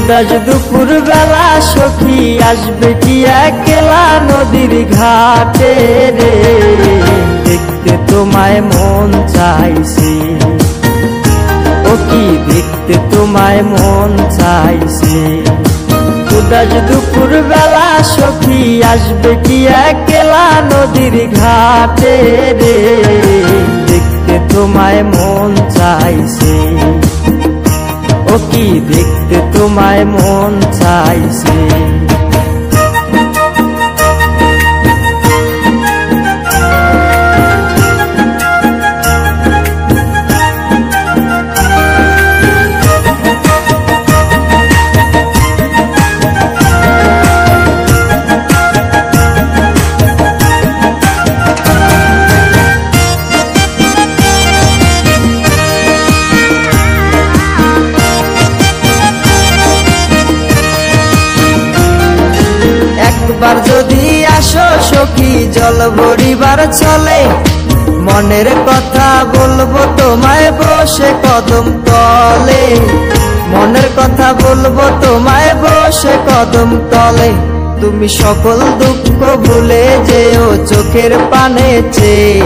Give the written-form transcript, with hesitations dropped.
উদাস দুপুর বেলা সখী আসবে কি একলা নদীর ঘাটে রে, দেখতে তোমায় মন চাইছে, ও কি দেখতে তোমায় মন চাইছে। উদাস দুপুর বেলা সখী আসবে কি একলা নদীর ঘাটে রে, দেখতে তোমায় মন চাইছে, ও কি দেখতে তোমায় মন চাইছে। একবার যদি আসো সখী জল ভরিবার চলে, মনের কথা বলবো তোমায় বসে কদম তলে, মনের কথা বলবো তোমায় বসে কদম তলে। তুমি সকল দুঃখ ভুলে যেও চোখের পানে চেয়ে।